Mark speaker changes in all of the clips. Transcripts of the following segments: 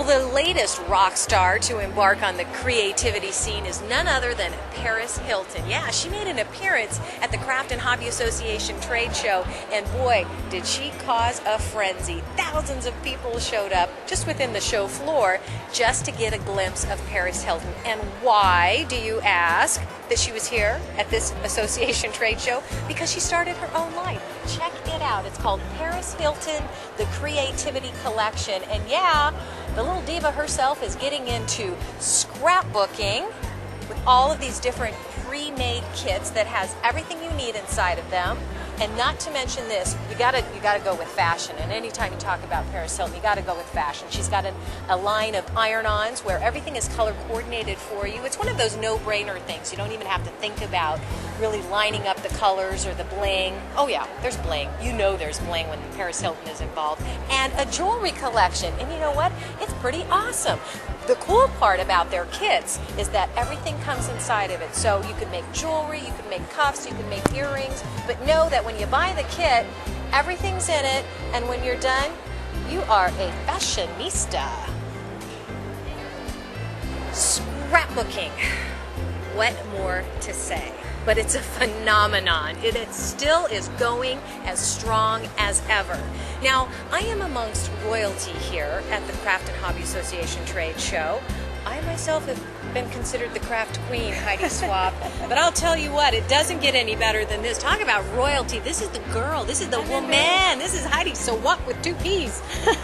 Speaker 1: Well, the latest rock star to embark on the creativity scene is none other than Paris Hilton. Yeah, she made an appearance at the Craft and Hobby Association trade show, and boy, did she cause a frenzy. Thousands of people showed up just within the show floor just to get a glimpse of Paris Hilton. And why, do you ask, that she was here at this association trade show? Because she started her own line. Check it out. It's called Paris Hilton, the Creativity Collection. And yeah, the little diva herself is getting into scrapbooking with all of these different pre-made kits that has everything you need inside of them. And not to mention this, you gotta go with fashion. And anytime you talk about Paris Hilton, you gotta go with fashion. She's got a line of iron-ons where everything is color coordinated for you. It's one of those no-brainer things. You don't even have to think about really lining up the colors or the bling. Oh yeah, there's bling. You know there's bling when Paris Hilton is involved. And a jewelry collection. And you know what? It's pretty awesome. The cool part about their kits is that everything comes inside of it. So you can make jewelry, you can make cuffs, you can make earrings, but know that when you buy the kit, everything's in it, and when you're done, you are a fashionista. Scrapbooking. What more to say? But it's a phenomenon. It still is going as strong as ever. Now, I am amongst royalty here at the Craft and Hobby Association trade show. I myself have been considered the craft queen, Heidi Swab. But I'll tell you what, it doesn't get any better than this. Talk about royalty. This is the girl. This is the woman. This is Heidi. So what with two P's?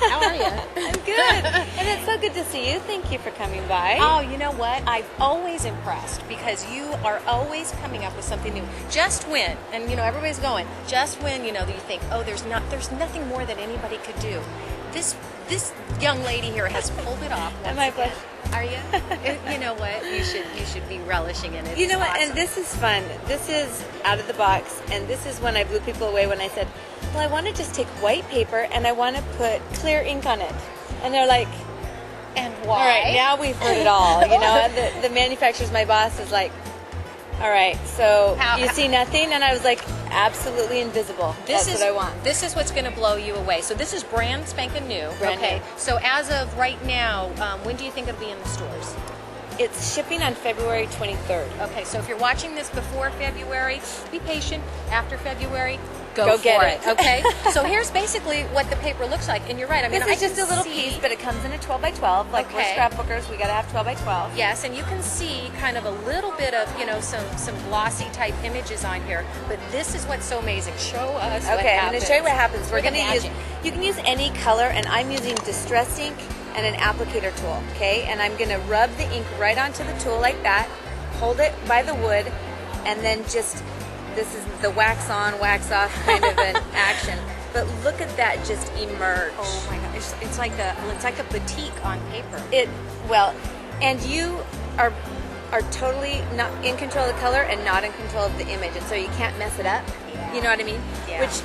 Speaker 1: How are you?
Speaker 2: I'm good. And it's so good to see you. Thank you for coming by.
Speaker 1: Oh, you know what? I'm always impressed because you are always coming up with something new. Just when, and you know, everybody's going, just when, you know, that you think, oh, there's nothing more that anybody could do. This young lady here has pulled it off.
Speaker 2: Am I blushing?
Speaker 1: Are you? You know what? You should be relishing in it.
Speaker 2: You know what?
Speaker 1: Awesome.
Speaker 2: And this is fun. This is out of the box, and this is when I blew people away when I said, well, I want to just take white paper and I want to put clear ink on it. And they're like,
Speaker 1: and why?
Speaker 2: All right, now we've heard it all. You know, the manufacturer's my boss is like, all right, so you see nothing? And I was like, absolutely invisible. That's what I want.
Speaker 1: This is what's going to blow you away. So this is brand spanking new.
Speaker 2: Brand new.
Speaker 1: So as of right now, when do you think it'll be in the stores?
Speaker 2: It's shipping on February 23rd.
Speaker 1: Okay, so if you're watching this before February, be patient. After February, go for
Speaker 2: get it.
Speaker 1: Okay? So here's basically what the paper looks like. And you're right. I mean,
Speaker 2: this is just a little piece, but it comes in a 12 by 12. Like we're scrapbookers, we got to have 12 by 12.
Speaker 1: Yes, and you can see kind of a little bit of, you know, some glossy type images on here. But this is what's so amazing. Show us what happens.
Speaker 2: Okay, I'm going to show you what happens. We're going to use,
Speaker 1: magic.
Speaker 2: you can use any color, and I'm using distress ink and an applicator tool, okay? And I'm going to rub the ink right onto the tool like that, hold it by the wood, and then just, this is the wax on, wax off kind of an action. But look at that just emerge.
Speaker 1: Oh my God, it's like a batik on paper.
Speaker 2: Well, and you are totally not in control of the color and not in control of the image, and so you can't mess it up.
Speaker 1: Yeah.
Speaker 2: You know what I mean?
Speaker 1: Yeah.
Speaker 2: Which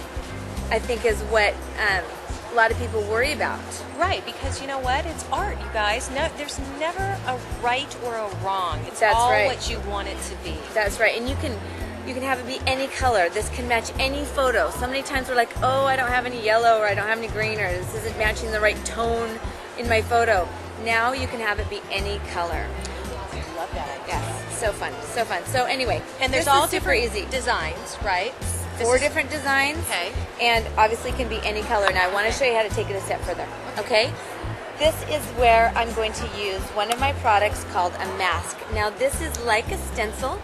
Speaker 2: I think is what a lot of people worry about.
Speaker 1: Right, because you know what? It's art, you guys. No, there's never a right or a wrong. It's
Speaker 2: That's
Speaker 1: all
Speaker 2: right.
Speaker 1: what you want it to be.
Speaker 2: That's right, and you can have it be any color. This can match any photo. So many times we're like, oh, I don't have any yellow, or I don't have any green, or this isn't matching the right tone in my photo. Now you can have it be any color.
Speaker 1: I love that idea.
Speaker 2: Yes, so fun, so fun. So anyway,
Speaker 1: And there's
Speaker 2: this
Speaker 1: all
Speaker 2: is super
Speaker 1: different
Speaker 2: easy.
Speaker 1: designs, right?
Speaker 2: Four different designs.
Speaker 1: Okay.
Speaker 2: And obviously can be any color. Now I want to show you how to take it a step further. Okay? This is where I'm going to use one of my products called a mask. Now this is like a stencil.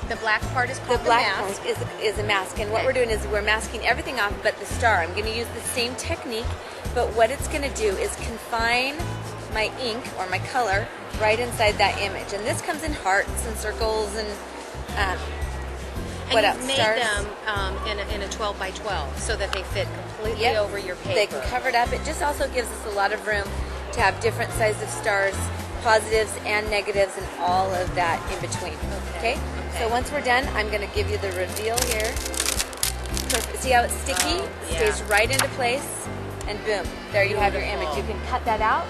Speaker 1: The black part is called
Speaker 2: The black
Speaker 1: mask.
Speaker 2: part is a mask. And what we're doing is we're masking everything off but the star. I'm going to use the same technique, but what it's going to do is confine my ink or my color right inside that image. And this comes in hearts and circles and what else?
Speaker 1: You've made
Speaker 2: Stars.
Speaker 1: them in a 12 by 12 so that they fit completely
Speaker 2: Yep.
Speaker 1: over your paper.
Speaker 2: They can cover it up. It just also gives us a lot of room to have different sizes of stars, positives and negatives, and all of that in between. Okay? So once we're done, I'm going to give you the reveal here. Perfect. See how it's sticky?
Speaker 1: Oh, yeah.
Speaker 2: Stays right into place, and boom, there you have your image. You can cut that out,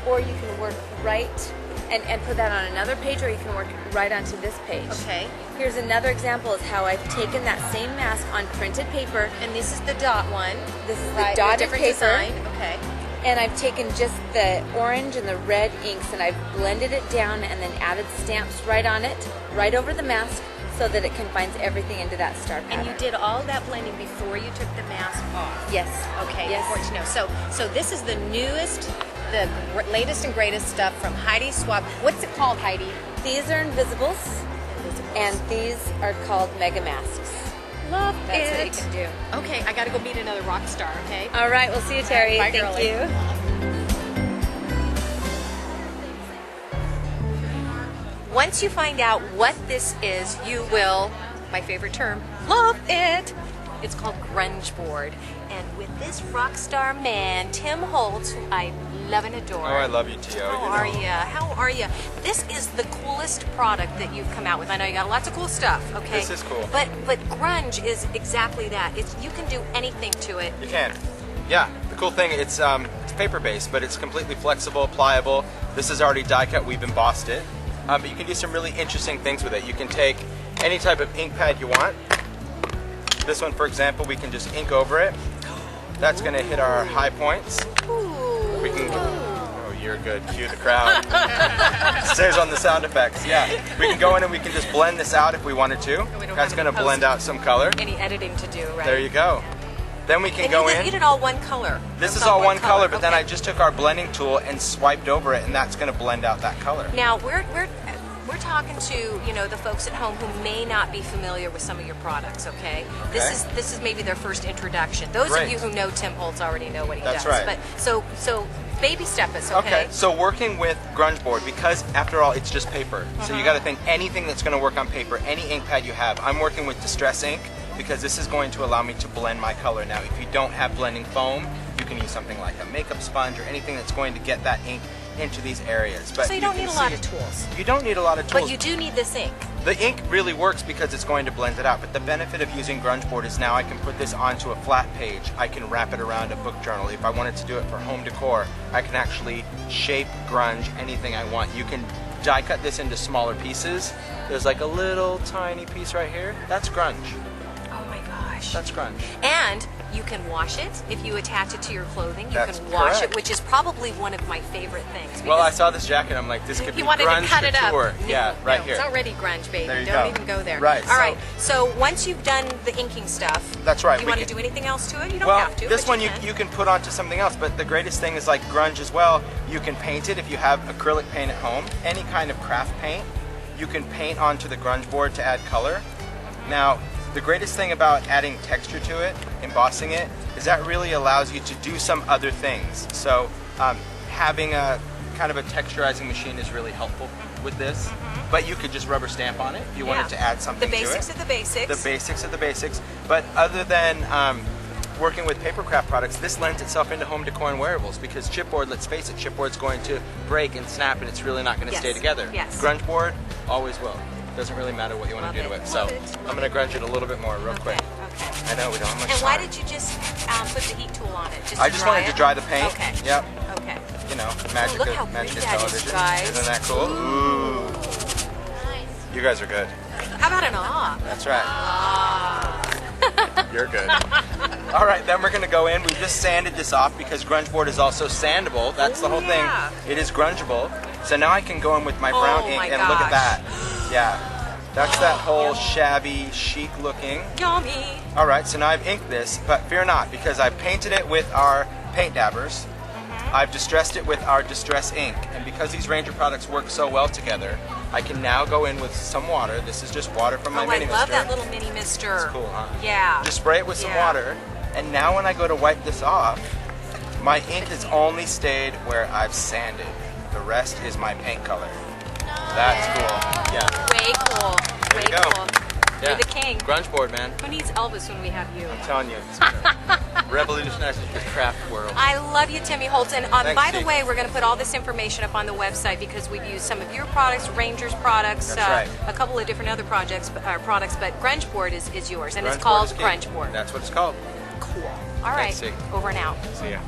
Speaker 2: or you can work right and put that on another page, or you can work right onto this page.
Speaker 1: Okay.
Speaker 2: Here's another example of how I've taken that same mask on printed paper.
Speaker 1: And this is the dot one.
Speaker 2: This is the
Speaker 1: right,
Speaker 2: dotted
Speaker 1: different
Speaker 2: paper.
Speaker 1: design. Okay.
Speaker 2: And I've taken just the orange and the red inks and I've blended it down and then added stamps right on it, right over the mask, so that it confines everything into that star pattern.
Speaker 1: And you did all that blending before you took the mask off?
Speaker 2: Yes.
Speaker 1: Okay,
Speaker 2: yes.
Speaker 1: important to know. So this is the newest, the latest and greatest stuff from Heidi Swab. What's it called, Heidi?
Speaker 2: These are invisibles, and these are called mega masks.
Speaker 1: Love
Speaker 2: That's
Speaker 1: it.
Speaker 2: what you can do.
Speaker 1: Okay, I gotta go meet another rock star, okay?
Speaker 2: All right, we'll see you, Terry.
Speaker 1: Bye,
Speaker 2: Thank
Speaker 1: girlie.
Speaker 2: you.
Speaker 1: Once you find out what this is, you will, my favorite term, love it. It's called grunge board. And with this rock star man, Tim Holtz, who I love and adore.
Speaker 3: Oh, I love you, T.O.
Speaker 1: How are you? How are you? This is the coolest product that you've come out with. I know you got lots of cool stuff, okay?
Speaker 3: This is cool.
Speaker 1: But grunge is exactly that. It's you can do anything to it.
Speaker 3: You can. Yeah, the cool thing, it's paper-based, but it's completely flexible, pliable. This is already die cut, we've embossed it. But you can do some really interesting things with it. You can take any type of ink pad you want. This one, for example, we can just ink over it. That's going to hit our high points.
Speaker 1: Ooh.
Speaker 3: We can. Oh, you're good. Cue the crowd. Stays on the sound effects. Yeah, we can go in and we can just blend this out if we wanted to. That's going to blend out some color.
Speaker 1: Any editing to do, right?
Speaker 3: There you go. Then we can
Speaker 1: and
Speaker 3: go
Speaker 1: you
Speaker 3: in.
Speaker 1: did it all one color.
Speaker 3: This
Speaker 1: It's
Speaker 3: is all one color,
Speaker 1: color,
Speaker 3: but
Speaker 1: okay.
Speaker 3: then I just took our blending tool and swiped over it, and that's going to blend out that color.
Speaker 1: Now we're talking to the folks at home who may not be familiar with some of your products. Okay, this is maybe their first introduction. Those
Speaker 3: Great.
Speaker 1: of you who know Tim Holtz already know what he
Speaker 3: That's
Speaker 1: does.
Speaker 3: right.
Speaker 1: But so baby step us. Okay.
Speaker 3: So working with grunge board, because after all, it's just paper. So you got to think anything that's going to work on paper, any ink pad you have. I'm working with distress ink because this is going to allow me to blend my color. Now, if you don't have blending foam, you can use something like a makeup sponge or anything that's going to get that ink into these areas. But
Speaker 1: So you don't
Speaker 3: can
Speaker 1: need a lot
Speaker 3: see-
Speaker 1: of tools.
Speaker 3: You don't need a lot of tools.
Speaker 1: But you do need this ink.
Speaker 3: The ink really works because it's going to blend it out, but the benefit of using grunge board is now I can put this onto a flat page. I can wrap it around a book journal. If I wanted to do it for home decor, I can actually shape grunge anything I want. You can die cut this into smaller pieces. There's like a little tiny piece right here. That's grunge.
Speaker 1: Oh my gosh.
Speaker 3: That's grunge.
Speaker 1: And you can wash it if you attach it to your clothing. You
Speaker 3: That's
Speaker 1: can wash
Speaker 3: correct.
Speaker 1: it, which is probably one of my favorite things.
Speaker 3: Well, I
Speaker 1: because
Speaker 3: saw this jacket. I'm like, this could be
Speaker 1: you wanted
Speaker 3: grunge
Speaker 1: to cut it up.
Speaker 3: couture. Yeah, right
Speaker 1: no,
Speaker 3: here.
Speaker 1: It's already grunge, baby.
Speaker 3: There you
Speaker 1: Don't
Speaker 3: go.
Speaker 1: even go there.
Speaker 3: Right,
Speaker 1: All right. So once you've done the inking stuff,
Speaker 3: That's right.
Speaker 1: You
Speaker 3: we
Speaker 1: want to
Speaker 3: can-
Speaker 1: do anything else to it? You don't
Speaker 3: Well,
Speaker 1: have to.
Speaker 3: this
Speaker 1: but
Speaker 3: one
Speaker 1: you
Speaker 3: you can put onto something else, but the greatest thing is like grunge as well. You can paint it if you have acrylic paint at home, any kind of craft paint. You can paint onto the grunge board to add color. Now, the greatest thing about adding texture to it, embossing it, is that really allows you to do some other things. So having a kind of a texturizing machine is really helpful with this. But you could just rubber stamp on it if you wanted to add something
Speaker 1: The
Speaker 3: to it.
Speaker 1: basics of the basics.
Speaker 3: The basics of the basics. But other than working with paper craft products, this lends itself into home decor and wearables because chipboard, let's face it, chipboard's going to break and snap and it's really not going to
Speaker 1: Yes.
Speaker 3: stay together.
Speaker 1: Yes.
Speaker 3: Grunge board, always will. Doesn't really matter what you want
Speaker 1: Love
Speaker 3: to do to
Speaker 1: it.
Speaker 3: it. So
Speaker 1: Love it.
Speaker 3: I'm going to grunge it a little bit more real quick.
Speaker 1: Okay.
Speaker 3: I know we don't have much
Speaker 1: And
Speaker 3: time.
Speaker 1: why did you just put the heat tool on it?
Speaker 3: I just wanted to dry the paint.
Speaker 1: Okay.
Speaker 3: Yep.
Speaker 1: Okay.
Speaker 3: You know, magic
Speaker 1: look
Speaker 3: of
Speaker 1: how
Speaker 3: magic
Speaker 1: pretty
Speaker 3: of
Speaker 1: that is,
Speaker 3: television.
Speaker 1: guys.
Speaker 3: Isn't that cool? Ooh. You guys are good.
Speaker 1: How about an ah?
Speaker 3: That's right.
Speaker 1: Ah.
Speaker 3: You're good. All right, then we're going to go in. We just sanded this off because grunge board is also sandable. That's the whole
Speaker 1: yeah.
Speaker 3: thing. It is grungeable. So now I can go in with my brown
Speaker 1: Oh
Speaker 3: ink
Speaker 1: my
Speaker 3: and look at
Speaker 1: gosh.
Speaker 3: that. Yeah. That's that whole shabby, chic looking.
Speaker 1: Yummy.
Speaker 3: All right, so now I've inked this, but fear not because I've painted it with our paint dabbers. I've distressed it with our distress ink. And because these Ranger products work so well together, I can now go in with some water. This is just water from my
Speaker 1: Oh,
Speaker 3: mini
Speaker 1: I love
Speaker 3: mister.
Speaker 1: that little mini mister.
Speaker 3: It's cool, huh?
Speaker 1: Yeah.
Speaker 3: Just spray it with some
Speaker 1: Yeah.
Speaker 3: water, and now when I go to wipe this off, my ink has only stayed where I've sanded. The rest is my paint color. That's cool. Yeah.
Speaker 1: Way cool.
Speaker 3: There
Speaker 1: Way
Speaker 3: you go.
Speaker 1: cool.
Speaker 3: Yeah.
Speaker 1: You're the king.
Speaker 3: Grunge board, man.
Speaker 1: Who needs Elvis when we have you?
Speaker 3: I'm telling you, it's gonna revolutionize the craft world.
Speaker 1: I love you, Timmy Holtz. And
Speaker 3: Thanks,
Speaker 1: by the
Speaker 3: T.
Speaker 1: way, we're going to put all this information up on the website because we've used some of your products, Ranger's products,
Speaker 3: That's right.
Speaker 1: a couple of different other products, but Grunge Board is yours, and
Speaker 3: Grunge
Speaker 1: it's called
Speaker 3: board is key.
Speaker 1: Grunge Board.
Speaker 3: That's what it's called.
Speaker 1: Cool. All right.
Speaker 3: Thanks, T.
Speaker 1: Over and out.
Speaker 3: See ya.